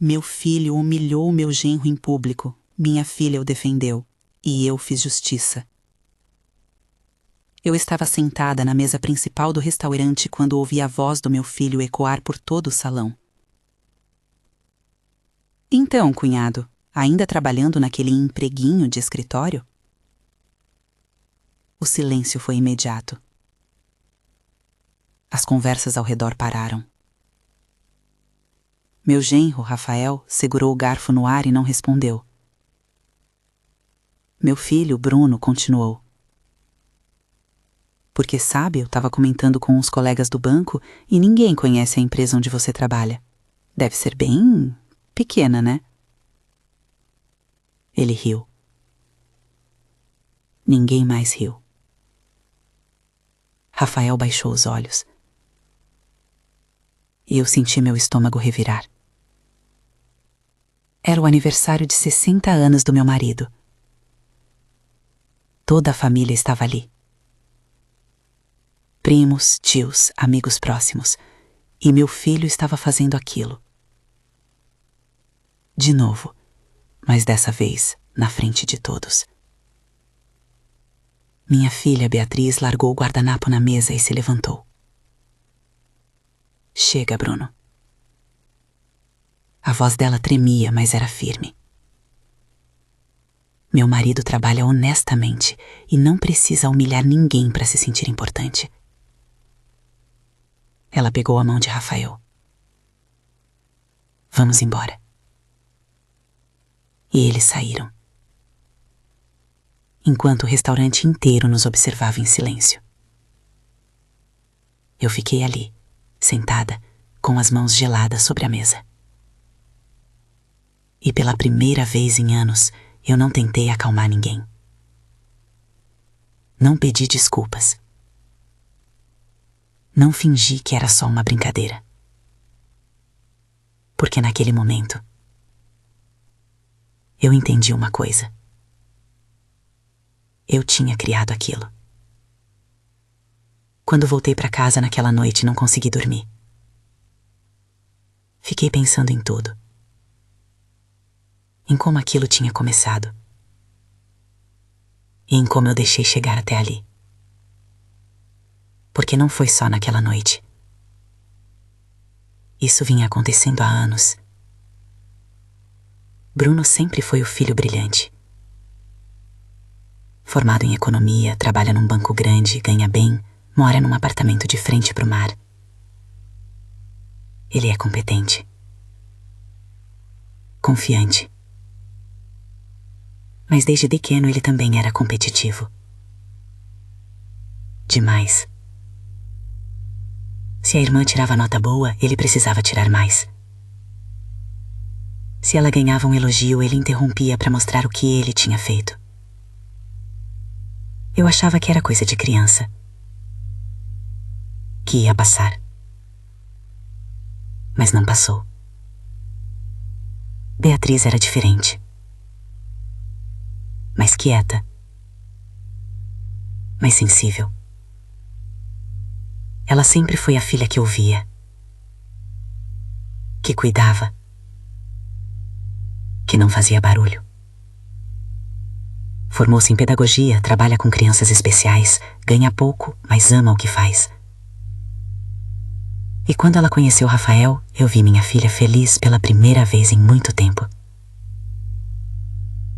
Meu filho humilhou meu genro em público. Minha filha o defendeu. E eu fiz justiça. Eu estava sentada na mesa principal do restaurante quando ouvi a voz do meu filho ecoar por todo o salão. Então, cunhado, ainda trabalhando naquele empreguinho de escritório? O silêncio foi imediato. As conversas ao redor pararam. Meu genro, Rafael, segurou o garfo no ar e não respondeu. Meu filho, Bruno, continuou. Porque sabe, eu estava comentando com uns colegas do banco e ninguém conhece a empresa onde você trabalha. Deve ser bem pequena, né? Ele riu. Ninguém mais riu. Rafael baixou os olhos. E eu senti meu estômago revirar. Era o aniversário de 60 anos do meu marido. Toda a família estava ali. Primos, tios, amigos próximos. E meu filho estava fazendo aquilo. De novo, mas dessa vez na frente de todos. Minha filha Beatriz largou o guardanapo na mesa e se levantou. Chega, Bruno. A voz dela tremia, mas era firme. Meu marido trabalha honestamente e não precisa humilhar ninguém para se sentir importante. Ela pegou a mão de Rafael. Vamos embora. E eles saíram. Enquanto o restaurante inteiro nos observava em silêncio. Eu fiquei ali, sentada, com as mãos geladas sobre a mesa. E pela primeira vez em anos, eu não tentei acalmar ninguém. Não pedi desculpas. Não fingi que era só uma brincadeira. Porque naquele momento, eu entendi uma coisa. Eu tinha criado aquilo. Quando voltei para casa naquela noite, não consegui dormir. Fiquei pensando em tudo. Em como aquilo tinha começado. E em como eu deixei chegar até ali. Porque não foi só naquela noite. Isso vinha acontecendo há anos. Bruno sempre foi o filho brilhante. Formado em economia, trabalha num banco grande, ganha bem, mora num apartamento de frente para o mar. Ele é competente. Confiante. Mas desde pequeno ele também era competitivo. Demais. Se a irmã tirava nota boa, ele precisava tirar mais. Se ela ganhava um elogio, ele interrompia para mostrar o que ele tinha feito. Eu achava que era coisa de criança. Que ia passar. Mas não passou. Beatriz era diferente. Mais quieta. Mais sensível. Ela sempre foi a filha que ouvia. Que cuidava. Que não fazia barulho. Formou-se em pedagogia, trabalha com crianças especiais, ganha pouco, mas ama o que faz. E quando ela conheceu Rafael, eu vi minha filha feliz pela primeira vez em muito tempo.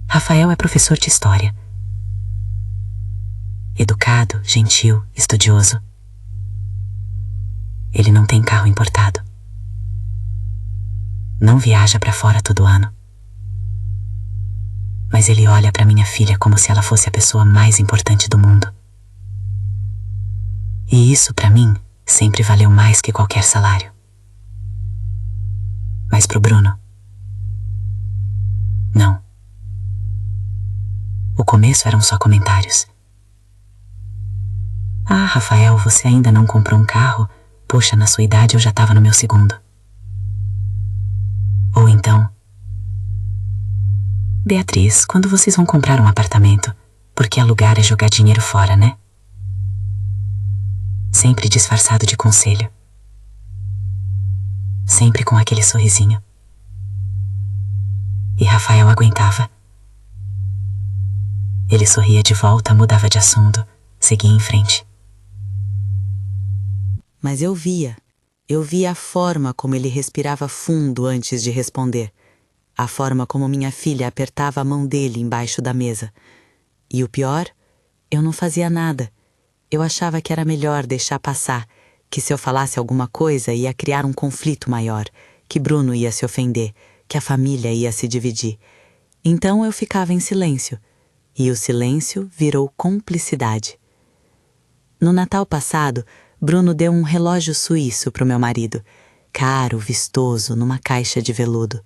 Rafael é professor de história. Educado, gentil, estudioso. Ele não tem carro importado. Não viaja para fora todo ano. Mas ele olha para minha filha como se ela fosse a pessoa mais importante do mundo. E isso, para mim, sempre valeu mais que qualquer salário. Mas pro Bruno, não. O começo eram só comentários. Ah, Rafael, você ainda não comprou um carro? Poxa, na sua idade eu já estava no meu segundo. Ou então... Beatriz, quando vocês vão comprar um apartamento? Porque alugar é jogar dinheiro fora, né? Sempre disfarçado de conselho. Sempre com aquele sorrisinho. e Rafael aguentava. Ele sorria de volta, mudava de assunto, seguia em frente. Mas eu via a forma como ele respirava fundo antes de responder, a forma como minha filha apertava a mão dele embaixo da mesa. E o pior, eu não fazia nada. Eu achava que era melhor deixar passar, que se eu falasse alguma coisa ia criar um conflito maior, que Bruno ia se ofender, que a família ia se dividir. Então eu ficava em silêncio, e o silêncio virou cumplicidade. No Natal passado, Bruno deu um relógio suíço para o meu marido, caro, vistoso, numa caixa de veludo.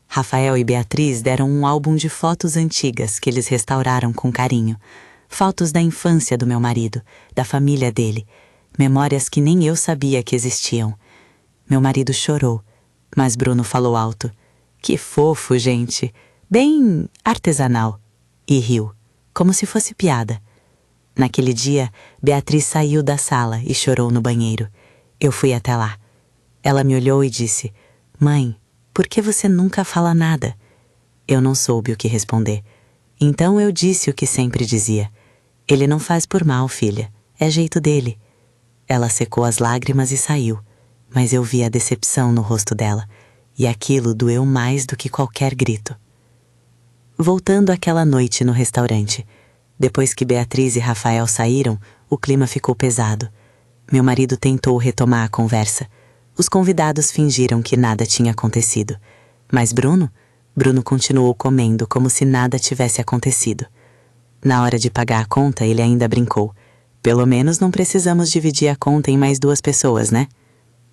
Rafael e Beatriz deram um álbum de fotos antigas que eles restauraram com carinho. Fotos da infância do meu marido, da família dele, memórias que nem eu sabia que existiam. Meu marido chorou, mas Bruno falou alto. Que fofo, gente! Bem artesanal. E riu, como se fosse piada. Naquele dia, Beatriz saiu da sala e chorou no banheiro. Eu fui até lá. Ela me olhou e disse: Mãe, por que você nunca fala nada? Eu não soube o que responder. Então eu disse o que sempre dizia. Ele não faz por mal, filha. É jeito dele. Ela secou as lágrimas e saiu, mas eu vi a decepção no rosto dela, e aquilo doeu mais do que qualquer grito. Voltando àquela noite no restaurante, depois que Beatriz e Rafael saíram, o clima ficou pesado. Meu marido tentou retomar a conversa. Os convidados fingiram que nada tinha acontecido. Mas Bruno continuou comendo como se nada tivesse acontecido. Na hora de pagar a conta, ele ainda brincou. Pelo menos não precisamos dividir a conta em mais 2 pessoas, né?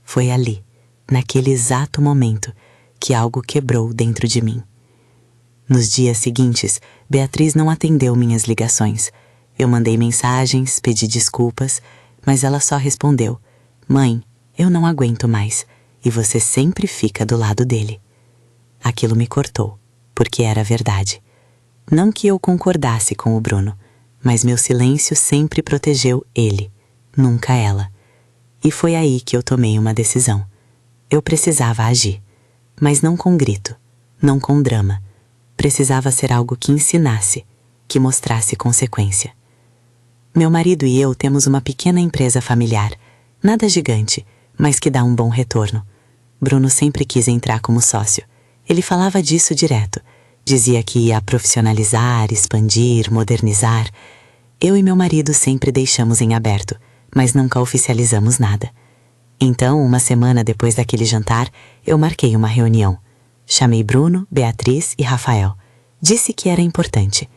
Foi ali, naquele exato momento, que algo quebrou dentro de mim. Nos dias seguintes, Beatriz não atendeu minhas ligações. Eu mandei mensagens, pedi desculpas, mas ela só respondeu: Mãe, eu não aguento mais, e você sempre fica do lado dele. Aquilo me cortou, porque era verdade. Não que eu concordasse com o Bruno, mas meu silêncio sempre protegeu ele, nunca ela. E foi aí que eu tomei uma decisão. Eu precisava agir, mas não com grito, não com drama. Precisava ser algo que ensinasse, que mostrasse consequência. Meu marido e eu temos uma pequena empresa familiar, nada gigante, mas que dá um bom retorno. Bruno sempre quis entrar como sócio. Ele falava disso direto. Dizia que ia profissionalizar, expandir, modernizar. Eu e meu marido sempre deixamos em aberto, mas nunca oficializamos nada. Então, uma semana depois daquele jantar, eu marquei uma reunião. Chamei Bruno, Beatriz e Rafael. Disse que era importante.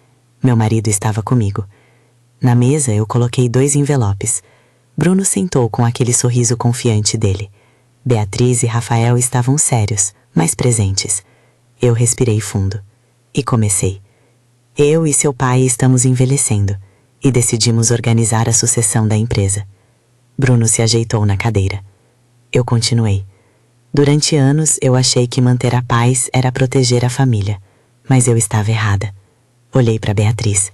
Meu marido estava comigo. Na mesa, eu coloquei 2 envelopes. Bruno sentou com aquele sorriso confiante dele. Beatriz e Rafael estavam sérios, mas presentes. Eu respirei fundo. E comecei. Eu e seu pai estamos envelhecendo, e decidimos organizar a sucessão da empresa. Bruno se ajeitou na cadeira. Eu continuei. Durante anos, eu achei que manter a paz era proteger a família, mas eu estava errada. Olhei para Beatriz.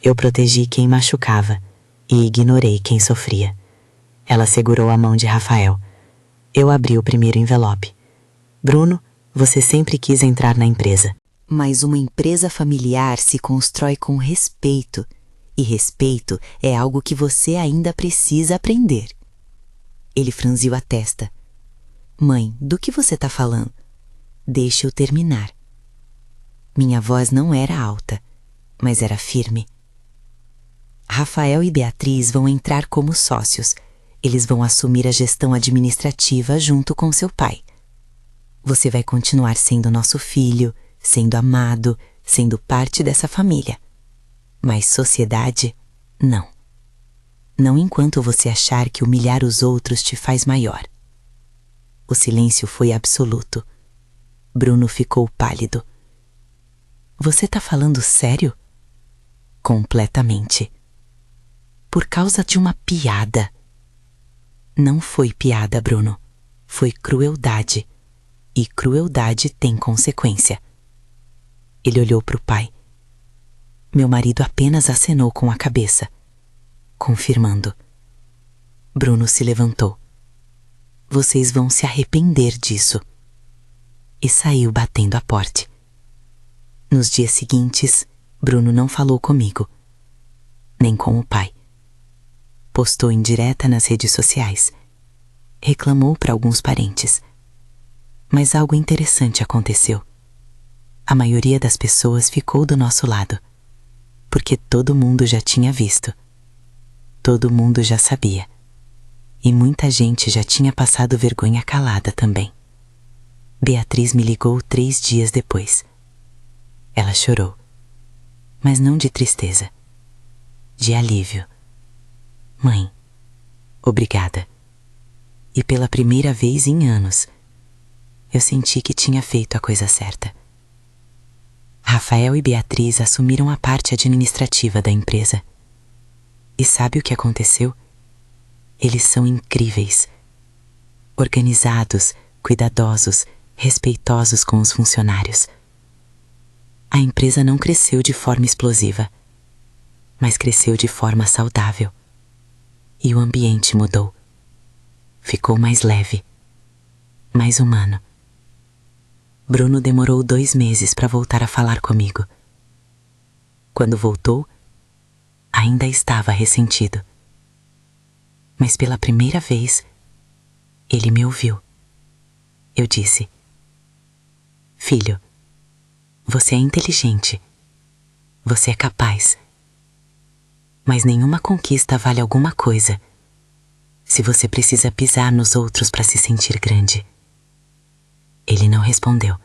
Eu protegi quem machucava e ignorei quem sofria. Ela segurou a mão de Rafael. Eu abri o primeiro envelope. Bruno, você sempre quis entrar na empresa. Mas uma empresa familiar se constrói com respeito, e respeito é algo que você ainda precisa aprender. Ele franziu a testa. Mãe, do que você está falando? Deixa eu terminar. Minha voz não era alta, mas era firme. Rafael e Beatriz vão entrar como sócios. Eles vão assumir a gestão administrativa junto com seu pai. Você vai continuar sendo nosso filho, sendo amado, sendo parte dessa família. Mas sociedade, não. Não enquanto você achar que humilhar os outros te faz maior. O silêncio foi absoluto. Bruno ficou pálido. Você tá falando sério? Completamente. Por causa de uma piada. Não foi piada, Bruno. Foi crueldade. E crueldade tem consequência. Ele olhou para o pai. Meu marido apenas acenou com a cabeça, confirmando. Bruno se levantou. Vocês vão se arrepender disso. E saiu batendo a porta. Nos dias seguintes, Bruno não falou comigo, nem com o pai. Postou indireta nas redes sociais. Reclamou para alguns parentes. Mas algo interessante aconteceu. A maioria das pessoas ficou do nosso lado, porque todo mundo já tinha visto. Todo mundo já sabia. E muita gente já tinha passado vergonha calada também. Beatriz me ligou 3 dias depois. Ela chorou, mas não de tristeza, de alívio. Mãe, obrigada. E pela primeira vez em anos, eu senti que tinha feito a coisa certa. Rafael e Beatriz assumiram a parte administrativa da empresa. E sabe o que aconteceu? Eles são incríveis. Organizados, cuidadosos, respeitosos com os funcionários. A empresa não cresceu de forma explosiva, mas cresceu de forma saudável. E o ambiente mudou. Ficou mais leve, mais humano. Bruno demorou 2 meses para voltar a falar comigo. Quando voltou, ainda estava ressentido. Mas pela primeira vez, ele me ouviu. Eu disse: filho, você é inteligente. Você é capaz. Mas nenhuma conquista vale alguma coisa se você precisa pisar nos outros para se sentir grande. Ele não respondeu,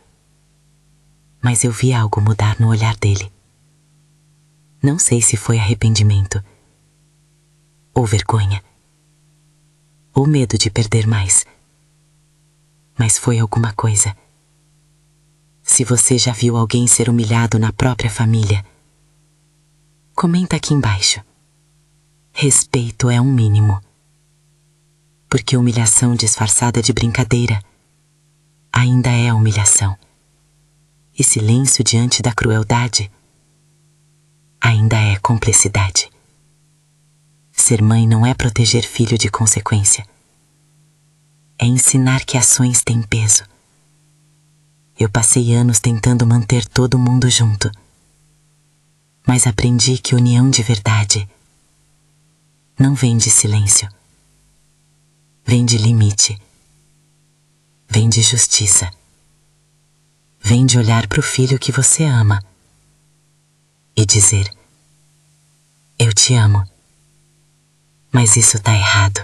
mas eu vi algo mudar no olhar dele. Não sei se foi arrependimento, ou vergonha, ou medo de perder mais, mas foi alguma coisa. Se você já viu alguém ser humilhado na própria família, comenta aqui embaixo. Respeito é um mínimo, porque humilhação disfarçada de brincadeira ainda é humilhação. E silêncio diante da crueldade ainda é cumplicidade. Ser mãe não é proteger filho de consequência. É ensinar que ações têm peso. Eu passei anos tentando manter todo mundo junto, mas aprendi que união de verdade não vem de silêncio. Vem de limite. Vem de justiça. Vem de olhar para o filho que você ama e dizer: eu te amo, mas isso tá errado.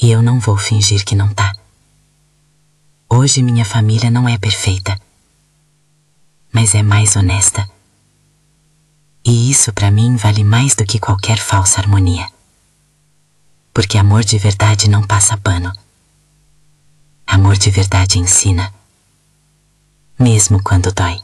E eu não vou fingir que não tá. Hoje minha família não é perfeita, mas é mais honesta. E isso para mim vale mais do que qualquer falsa harmonia. Porque amor de verdade não passa pano. Amor de verdade ensina, mesmo quando dói.